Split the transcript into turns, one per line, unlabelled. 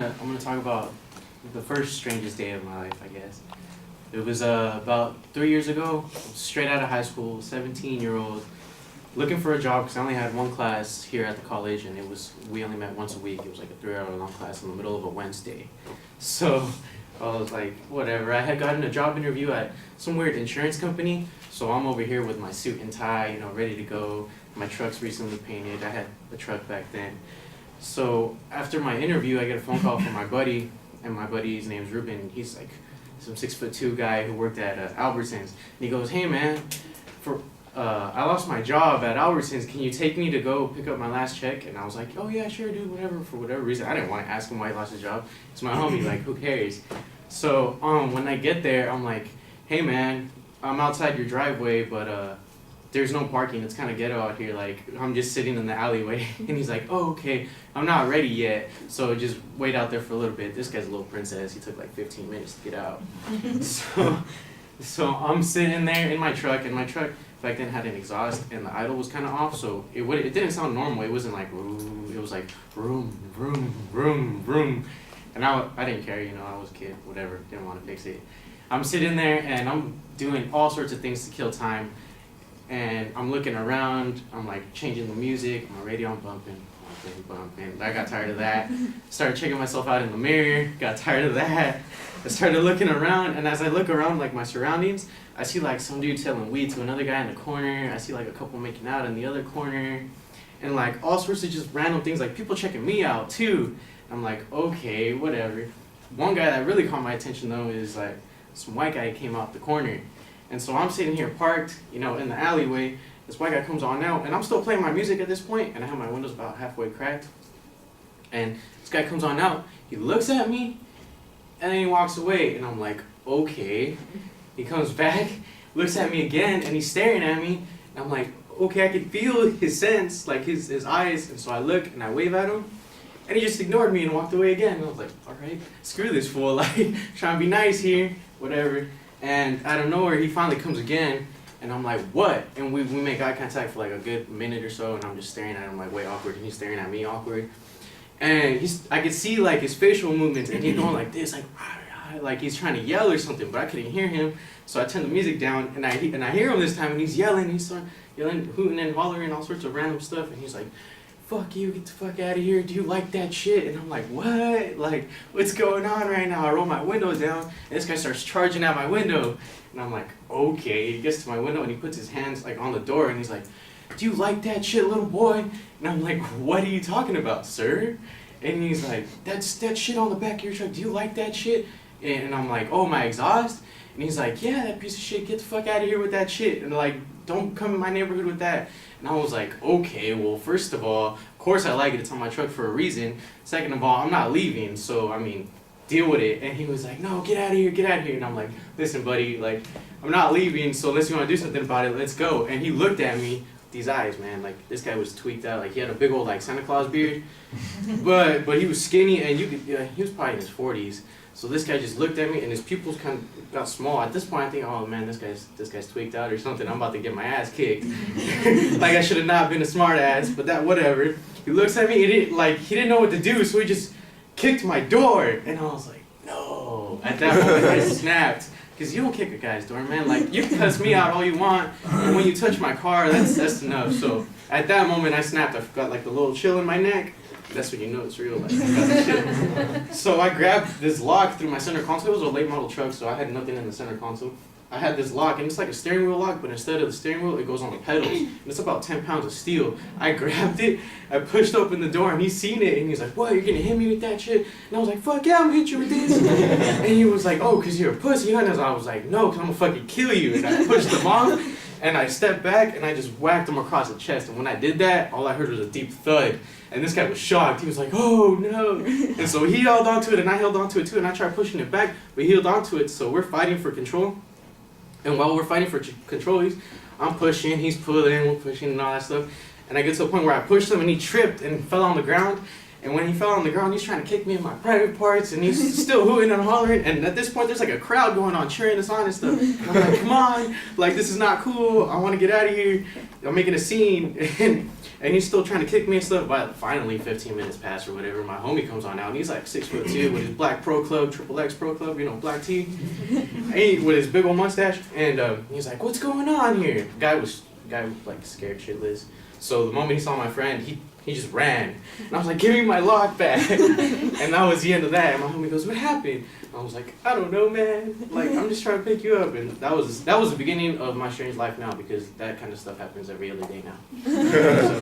I'm gonna talk about the first strangest day of my life, I guess. It was about 3 years ago, straight out of high school, 17-year-old, looking for a job because I only had one class here at the college, and we only met once a week. It was like a 3-hour long class in the middle of a Wednesday. So I was like, whatever. I had gotten a job interview at some weird insurance company, so I'm over here with my suit and tie, ready to go. My truck's recently painted. I had a truck back then. So after my interview, I get a phone call from my buddy, and my buddy's name's Ruben. He's like some 6'2" guy who worked at Albertsons. And he goes, "Hey man, I lost my job at Albertsons. Can you take me to go pick up my last check?" And I was like, "Oh yeah, sure, dude, whatever." For whatever reason, I didn't want to ask him why he lost his job. It's my homie, like who cares? So when I get there, I'm like, "Hey man, I'm outside your driveway, but there's no parking. It's kind of ghetto out here. Like, I'm just sitting in the alleyway." And he's like, "Oh, okay. I'm not ready yet. So just wait out there for a little bit." This guy's a little princess. He took like 15 minutes to get out. So I'm sitting there in my truck, and my truck back then had an exhaust, and the idle was kind of off. So it didn't sound normal. It wasn't like vroom. It was like vroom, vroom, vroom, vroom. And I didn't care. I was a kid. Whatever. Didn't want to fix it. I'm sitting there, and I'm doing all sorts of things to kill time. And I'm looking around, I'm like changing the music, my radio I'm bumping. I got tired of that. Started checking myself out in the mirror, got tired of that. I started looking around, and as I look around like my surroundings, I see like some dude selling weed to another guy in the corner. I see like a couple making out in the other corner. And like all sorts of just random things, like people checking me out too. I'm like, okay, whatever. One guy that really caught my attention though is like some white guy came out the corner. And so I'm sitting here parked, in the alleyway. This white guy comes on out, and I'm still playing my music at this point, and I have my windows about halfway cracked. And this guy comes on out, he looks at me, and then he walks away, and I'm like, okay. He comes back, looks at me again, and he's staring at me, and I'm like, okay, I can feel his sense, like his eyes, and so I look, and I wave at him, and he just ignored me and walked away again. And I was like, all right, screw this fool, like, trying to be nice here, whatever. And out of nowhere, he finally comes again, and I'm like, what? And we make eye contact for like a good minute or so, and I'm just staring at him like way awkward, and he's staring at me awkward. And I could see like his facial movements, and he's going like this, like he's trying to yell or something, but I couldn't hear him. So I turned the music down, and I hear him this time, and he's yelling, he's yelling, hooting and hollering, all sorts of random stuff, and he's like, "Fuck you, get the fuck out of here, do you like that shit?" And I'm like, what? Like, what's going on right now? I roll my window down, and this guy starts charging at my window. And I'm like, okay. He gets to my window, and he puts his hands, like, on the door, and he's like, "Do you like that shit, little boy?" And I'm like, "What are you talking about, sir?" And he's like, "That's that shit on the back of your truck. Do you like that shit?" And I'm like, "Oh, my exhaust?" And he's like, "Yeah, that piece of shit. Get the fuck out of here with that shit. And, like, don't come in my neighborhood with that." And I was like, okay, well, first of all, of course I like it. It's on my truck for a reason. Second of all, I'm not leaving, so, I mean, deal with it. And he was like, "No, get out of here, get out of here." And I'm like, "Listen, buddy, like, I'm not leaving, so unless you want to do something about it, let's go." And he looked at me, these eyes, man, like, this guy was tweaked out. Like, he had a big old, like, Santa Claus beard. but he was skinny, and he was probably in his 40s. So this guy just looked at me, and his pupils kind of got small. At this point, I think, oh man, this guy's tweaked out or something. I'm about to get my ass kicked. Like, I should have not been a smart ass, but that, whatever. He looks at me, he didn't know what to do, so he just kicked my door. And I was like, no. At that moment, I snapped. Because you don't kick a guy's door, man. Like, you can cuss me out all you want, and when you touch my car, that's enough. So at that moment, I snapped. I got like the little chill in my neck. That's when you know it's real. Like, I got the chill. So I grabbed this lock through my center console. It was a late model truck, so I had nothing in the center console. I had this lock, and it's like a steering wheel lock, but instead of the steering wheel, it goes on the pedals. And it's about 10 pounds of steel. I grabbed it, I pushed open the door, and he's seen it, and he's like, "What, you're gonna hit me with that shit?" And I was like, "Fuck yeah, I'm gonna hit you with this." And he was like, "Oh, cause you're a pussy, huh?" And I was like, "No, cause I'm gonna fucking kill you." And I pushed him off, and I stepped back, and I just whacked him across the chest. And when I did that, all I heard was a deep thud. And this guy was shocked. He was like, "Oh no." And so he held onto it, and I held onto it too, and I tried pushing it back, but he held onto it, so we're fighting for control. And while we're fighting for control, I'm pushing, he's pulling, we're pushing and all that stuff. And I get to a point where I pushed him, and he tripped and fell on the ground. And when he fell on the ground, he's trying to kick me in my private parts, and he's still hooting and hollering. And at this point, there's like a crowd going on, cheering us on and stuff. And I'm like, come on, like this is not cool. I want to get out of here. I'm making a scene, and he's still trying to kick me and stuff. But finally, 15 minutes pass or whatever. My homie comes on out, and he's like 6'2" with his black pro club, triple X pro club, you know, black tee, and with his big old mustache. And he's like, "What's going on here?" Guy was like scared shitless. So the moment he saw my friend, he just ran. And I was like, "Give me my lock back." And that was the end of that. And my homie goes, "What happened?" And I was like, "I don't know, man. Like, I'm just trying to pick you up." And that was the beginning of my strange life now, because that kind of stuff happens every other day now. So,